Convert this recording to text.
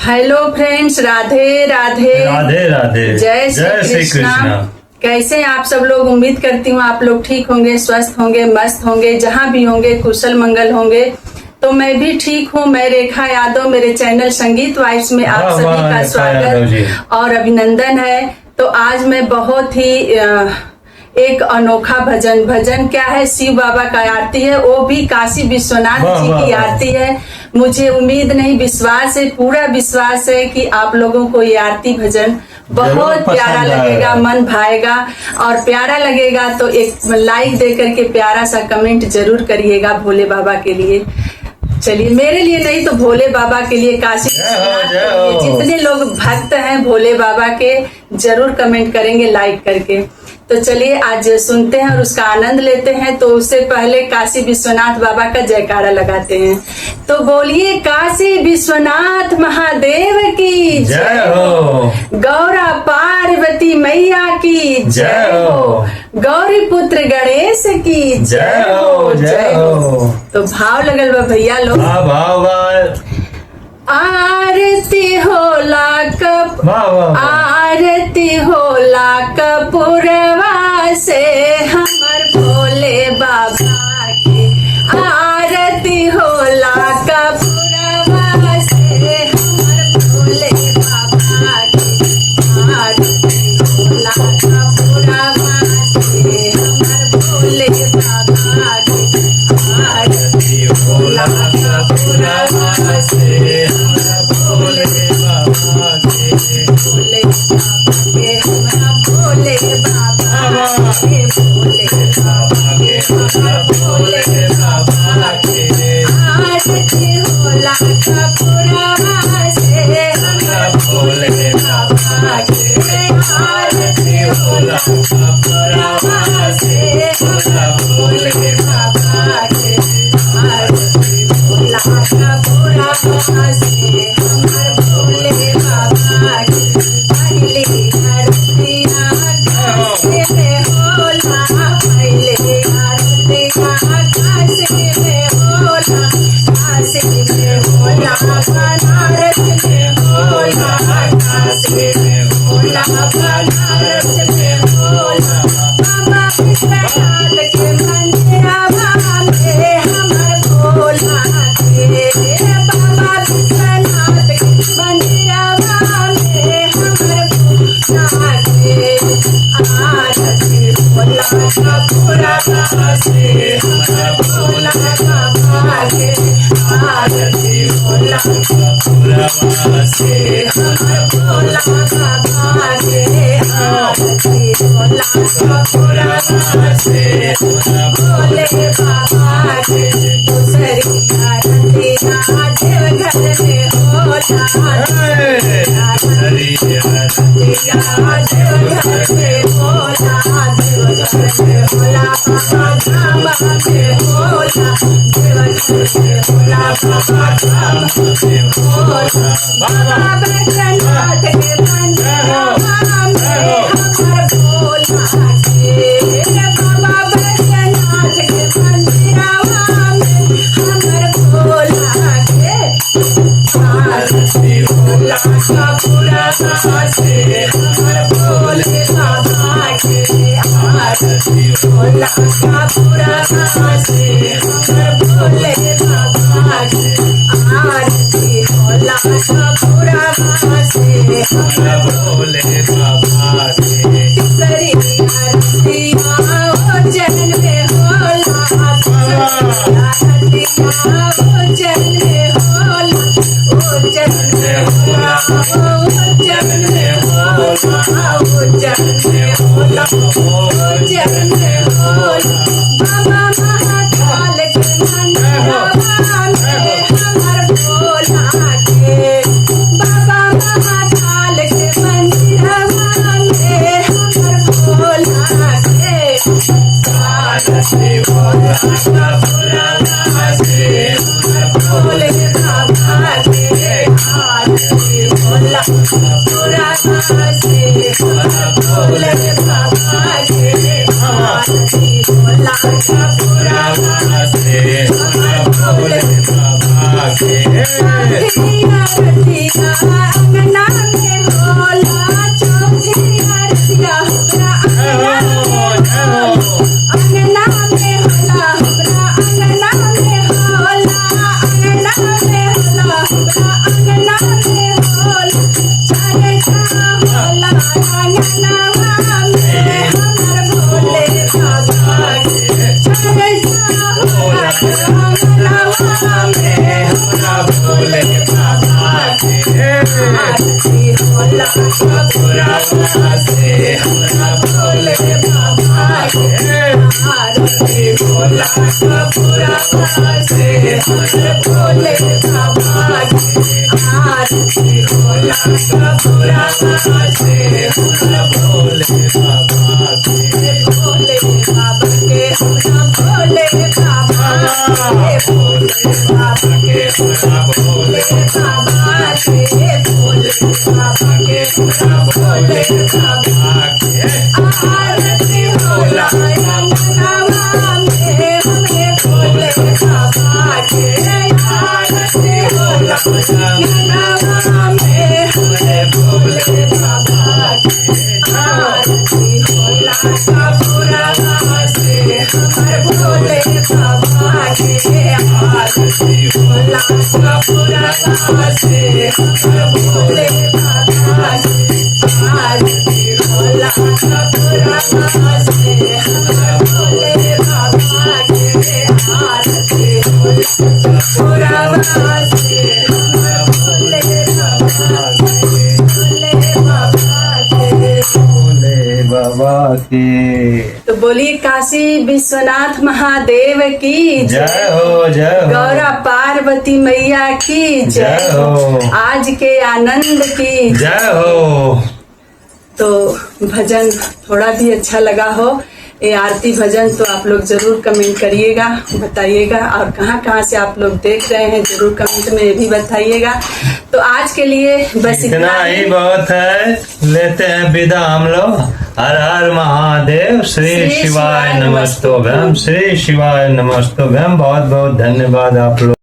Hello friends, Radhe Radhe Radhe Radhe. जय श्री कृष्णा। कैसे हैं आप सब लोग? उम्मीद करती हूँ आप लोग ठीक होंगे, स्वस्थ होंगे, मस्त होंगे, जहाँ भी होंगे कुशल मंगल होंगे। तो मैं भी ठीक हूँ। मैं रेखा यादव, मेरे चैनल संगीत वाइब्स में आप सभी का स्वागत और अभिनंदन है। तो आज मैं बहुत ही एक अनोखा भजन क्या है, शिव बाबा का आरती है, वो भी काशी विश्वनाथ जी की आरती है। मुझे उम्मीद नहीं, विश्वास है, पूरा विश्वास है कि आप लोगों को ये आरती भजन बहुत प्यारा लगेगा, मन भाएगा। और प्यारा लगेगा तो एक लाइक दे करके प्यारा सा कमेंट जरूर करिएगा भोले बाबा के लिए। चलिए, मेरे लिए नहीं तो भोले बाबा के लिए, काशी जितने लोग भक्त हैं भोले बाबा के जरूर कमेंट करेंगे लाइक करके। तो चलिए आज सुनते हैं और उसका आनंद लेते हैं। तो उससे पहले काशी विश्वनाथ बाबा का जयकारा लगाते हैं। तो बोलिए, काशी विश्वनाथ महादेव की जय हो, गौरा पार्वती मैया की जय हो, गौरी पुत्र गणेश की जय हो, जय हो। तो भाव लगल बा भैया लोग। भाव आरती होला आरती होला कपूरवा से हमर भोले बाबा के। आरती होला कपूरवा से हमर भोले बाबा के। आरती होला कपूरवा से हमर भोले बाबा के। आरती होला कपूरवा से भोले बाबा के। भोले बाबा के हमरा भोले बाबा के। भोले बाबा के हमरा भोले बाबा के। आरती होला कपूरवा से हमरा भोले बाबा के। आरती होला कपूरवा से हमरा भोले बाबा के। आरती होला कपूरवा से हमर भोले बाबा के। पहले आरतिया काशी में होला, पहले आरतिया काशी में होला, काशी में होला, बनारस में होला, काशी में होला, बनारस में होला। बाबा विश्वनाथ के मंदिरवा में हमर भोला के। बाबा विश्वनाथ के मंदिरवा में हमर भोला के। आरती होला कपूरवा से हमर भोला बाबा के। आरती होला कपूरवा से हमर भोला बाबा के। आरती होला कपूरवा से हमर भोले बाबा के। दूसरी आरतिया देवघर में होला, आरतिया देवघर में होला, देवघर में होला, बाबा धाम में होला, देवघर में होला, बाबा धाम में होला। बाबा बैजनाथ के मंदिरवा में हमर भोला के। बाबा बैजनाथ के मंदिरवा में हमर भोला के। आरती होला कपूरवा से हमर भोले बाबा के। आरती होला कपूरवा से हमर भोले बाबा के। आरती होला कपूरवा से हमर भोले बाबा के। तीसरी आरतिया उज्जैन में होला, आरतिया उज्जैन में होला, उज्जैन में होला, उज्जैन में होला, उज्जैन में होला, उज्जैन में होला। बाबा महाकाल के मंदिरवा में हमर भोला के। बाबा महाकाल के मंदिरवा में हमर भोला के। आरती होला कपूरवा से हमर भोले बाबा के। आरती होला कपूरवा से हमर भोले बाबा के। होला कपूरा से हमरा भोले बाबा के भोले बाबा के हमरा भोले बाबा भोले बाबा के हमरा भोले बाबा के भोले बाबा के हमरा भोले बाबा के आरती होला अंगनवा में हमरे भोले बाबा के आरती होला अंगनवा में हमरे भोले बाबा के आरती होला कपूरा से हमर भोले बाबा के आरती होला कपूरा से हमर भोले बाबा के आरती होला कपूरा से हमर भोले बाबा के आरती होला कपूरा से हमर भोले बाबा के भोले बाबा के भोले बाबा की तो बोलिए काशी विश्वनाथ महादेव की जय हो जय हो गौरा पार्वती मैया की जय हो। आज के आनंद की जय हो। तो भजन थोड़ा भी अच्छा लगा हो ये आरती भजन तो आप लोग जरूर कमेंट करिएगा, बताइएगा और कहाँ कहाँ से आप लोग देख रहे हैं जरूर कमेंट में ये भी बताइएगा। तो आज के लिए बस इतना ही बहुत है, लेते हैं विदा हम लोग। हर हर महादेव। श्री शिवाय नमस्तोभ्यम। श्री शिवाय नमस्तोभ्यम। बहुत बहुत धन्यवाद आप लोग।